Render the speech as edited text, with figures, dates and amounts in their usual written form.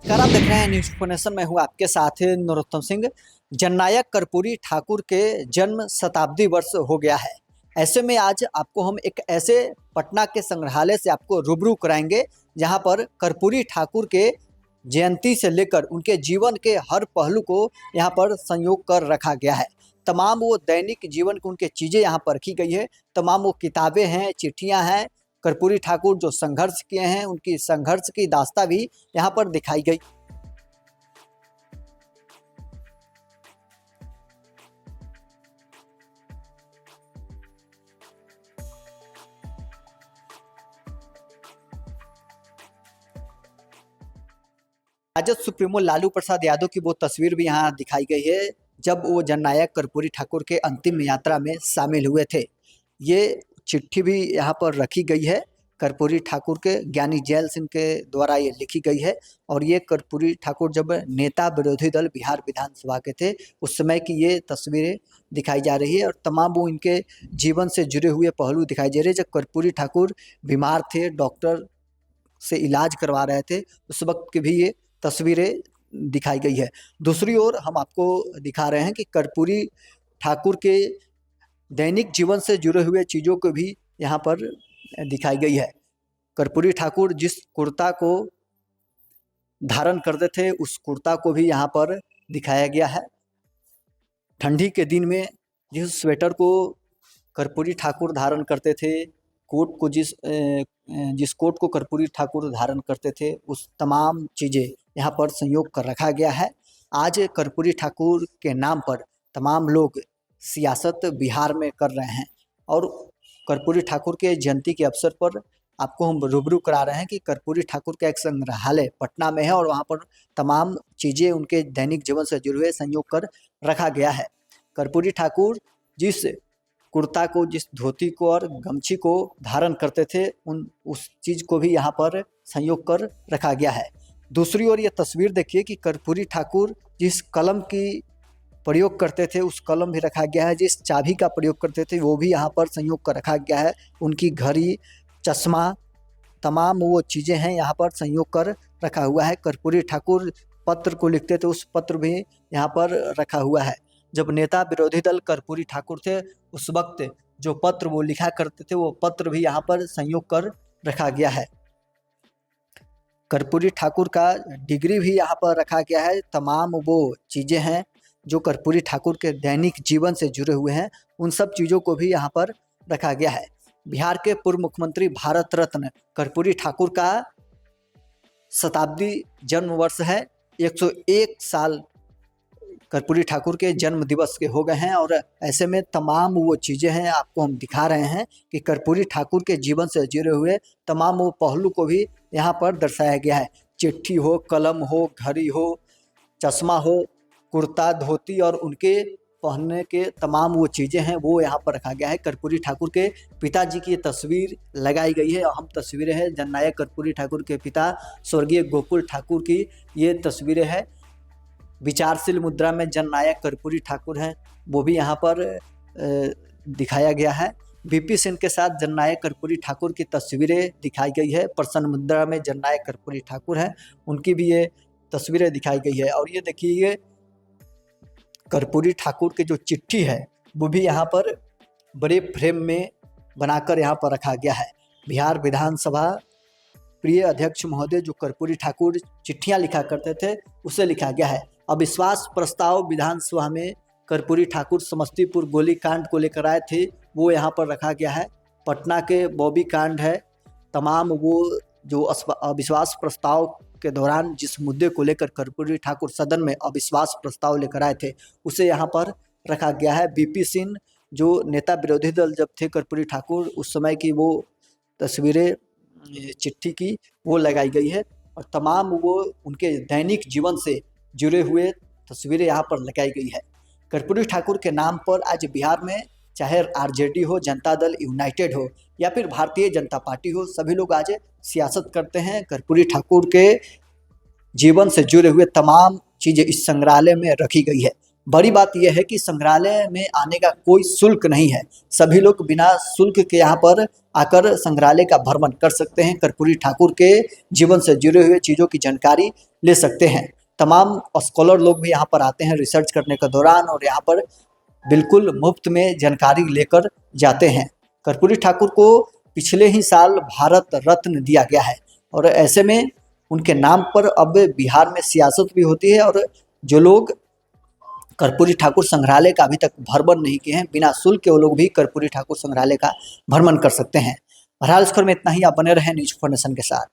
नमस्कार, आप देख रहे हैं न्यूज़ नेशन। मैं हूं आपके साथ नरोत्तम सिंह। जननायक कर्पूरी ठाकुर के जन्म शताब्दी वर्ष हो गया है। ऐसे में आज आपको हम एक ऐसे पटना के संग्रहालय से आपको रूबरू कराएंगे जहां पर कर्पूरी ठाकुर के जयंती से लेकर उनके जीवन के हर पहलू को यहां पर संयोग कर रखा गया है। तमाम वो दैनिक जीवन की उनके चीज़ें यहाँ पर रखी गई है। तमाम वो किताबें हैं, चिट्ठियाँ हैं। कर्पूरी ठाकुर जो संघर्ष किए हैं, उनकी संघर्ष की दास्तां भी यहाँ पर दिखाई गई। राजद सुप्रीमो लालू प्रसाद यादव की वो तस्वीर भी यहाँ दिखाई गई है जब वो जननायक कर्पूरी ठाकुर के अंतिम यात्रा में शामिल हुए थे। ये चिट्ठी भी यहाँ पर रखी गई है, कर्पूरी ठाकुर के ज्ञानी जैल सिंह के द्वारा ये लिखी गई है। और ये कर्पूरी ठाकुर जब नेता विरोधी दल बिहार विधानसभा के थे उस समय की ये तस्वीरें दिखाई जा रही है और तमाम वो इनके जीवन से जुड़े हुए पहलू दिखाई दे रहे हैं। जब कर्पूरी ठाकुर बीमार थे, डॉक्टर से इलाज करवा रहे थे, उस वक्त की भी ये तस्वीरें दिखाई गई है। दूसरी ओर हम आपको दिखा रहे हैं कि कर्पूरी ठाकुर के दैनिक जीवन से जुड़े हुए चीज़ों को भी यहाँ पर दिखाई गई है। कर्पूरी ठाकुर जिस कुर्ता को धारण करते थे उस कुर्ता को भी यहाँ पर दिखाया गया है। ठंडी के दिन में जिस स्वेटर को कर्पूरी ठाकुर धारण करते थे, कोट को जिस कोट को कर्पूरी ठाकुर धारण करते थे, उस तमाम चीज़ें यहाँ पर संयोग कर रखा गया है। आज कर्पूरी ठाकुर के नाम पर तमाम लोग सियासत बिहार में कर रहे हैं और कर्पूरी ठाकुर के जयंती के अवसर पर आपको हम रूबरू करा रहे हैं कि कर्पूरी ठाकुर का एक संग्रहालय पटना में है और वहाँ पर तमाम चीज़ें उनके दैनिक जीवन से जुड़े हुए संयोग कर रखा गया है। कर्पूरी ठाकुर जिस कुर्ता को, जिस धोती को और गमछी को धारण करते थे, उस चीज़ को भी यहाँ पर संयोग कर रखा गया है। दूसरी ओर ये तस्वीर देखिए कि कर्पूरी ठाकुर जिस कलम की प्रयोग करते थे उस कलम भी रखा गया है, जिस चाबी का प्रयोग करते थे वो भी यहाँ पर संयोग कर रखा गया है। उनकी घड़ी, चश्मा, तमाम वो चीज़ें हैं यहाँ पर संयोग कर रखा हुआ है। कर्पूरी ठाकुर पत्र को लिखते थे, उस पत्र भी यहाँ पर रखा हुआ है। जब नेता विरोधी दल कर्पूरी ठाकुर थे उस वक्त जो पत्र वो लिखा करते थे वो पत्र भी यहाँ पर संयोग कर रखा गया है। कर्पूरी ठाकुर का डिग्री भी यहाँ पर रखा गया है। तमाम वो चीज़ें हैं जो कर्पूरी ठाकुर के दैनिक जीवन से जुड़े हुए हैं, उन सब चीज़ों को भी यहाँ पर रखा गया है। बिहार के पूर्व मुख्यमंत्री भारत रत्न कर्पूरी ठाकुर का शताब्दी जन्म वर्ष है। 101 साल कर्पूरी ठाकुर के जन्म दिवस के हो गए हैं और ऐसे में तमाम वो चीज़ें हैं आपको हम दिखा रहे हैं कि कर्पूरी ठाकुर के जीवन से जुड़े हुए तमाम वो पहलू को भी यहाँ पर दर्शाया गया है। चिट्ठी हो, कलम हो, घड़ी हो, चश्मा हो, कुर्ता, धोती और उनके पहनने के तमाम वो चीज़ें हैं वो यहाँ पर रखा गया है। कर्पूरी ठाकुर के पिताजी की तस्वीर लगाई गई है। अहम तस्वीरें हैं जननायक कर्पूरी ठाकुर के पिता स्वर्गीय गोकुल ठाकुर की ये तस्वीरें हैं। विचारशील मुद्रा में जननायक कर्पूरी ठाकुर हैं, वो भी यहाँ पर दिखाया गया है। वीपी सिंह के साथ जननायक कर्पूरी ठाकुर की तस्वीरें दिखाई गई है। प्रसन्न मुद्रा में जननायक कर्पूरी ठाकुर हैं, उनकी भी ये तस्वीरें दिखाई गई है। और ये देखिए ये कर्पूरी ठाकुर की जो चिट्ठी है वो भी यहाँ पर बड़े फ्रेम में बनाकर यहाँ पर रखा गया है। बिहार विधानसभा प्रिय अध्यक्ष महोदय जो कर्पूरी ठाकुर चिट्ठियाँ लिखा करते थे उसे लिखा गया है। अविश्वास प्रस्ताव विधानसभा में कर्पूरी ठाकुर समस्तीपुर गोलीकांड को लेकर आए थे, वो यहाँ पर रखा गया है। पटना के बॉबी कांड है, तमाम वो जो अविश्वास प्रस्ताव के दौरान जिस मुद्दे को लेकर कर्पूरी ठाकुर सदन में अविश्वास प्रस्ताव लेकर आए थे उसे यहाँ पर रखा गया है। वीपी सिंह जो नेता विरोधी दल जब थे कर्पूरी ठाकुर उस समय की वो तस्वीरें चिट्ठी की वो लगाई गई है और तमाम वो उनके दैनिक जीवन से जुड़े हुए तस्वीरें यहाँ पर लगाई गई है। कर्पूरी ठाकुर के नाम पर आज बिहार में चाहे आरजेडी हो, जनता दल यूनाइटेड हो या फिर भारतीय जनता पार्टी हो, सभी लोग आज सियासत करते हैं। कर्पूरी ठाकुर के जीवन से जुड़े हुए तमाम चीज़ें इस संग्रहालय में रखी गई है। बड़ी बात यह है कि संग्रहालय में आने का कोई शुल्क नहीं है। सभी लोग बिना शुल्क के यहाँ पर आकर संग्रहालय का भ्रमण कर सकते हैं। कर्पूरी ठाकुर के जीवन से जुड़े हुए चीज़ों की जानकारी ले सकते हैं। तमाम स्कॉलर लोग भी यहाँ पर आते हैं रिसर्च करने के दौरान और यहाँ पर बिल्कुल मुफ्त में जानकारी लेकर जाते हैं। कर्पूरी ठाकुर को पिछले ही साल भारत रत्न दिया गया है और ऐसे में उनके नाम पर अब बिहार में सियासत भी होती है और जो लोग कर्पूरी ठाकुर संग्रहालय का अभी तक भ्रमण नहीं किए हैं, बिना शुल्क के वो लोग भी कर्पूरी ठाकुर संग्रहालय का भ्रमण कर सकते हैं। बहरहाल इस खबर में इतना ही। आप बने रहें न्यूज़ 4 नेशन के साथ।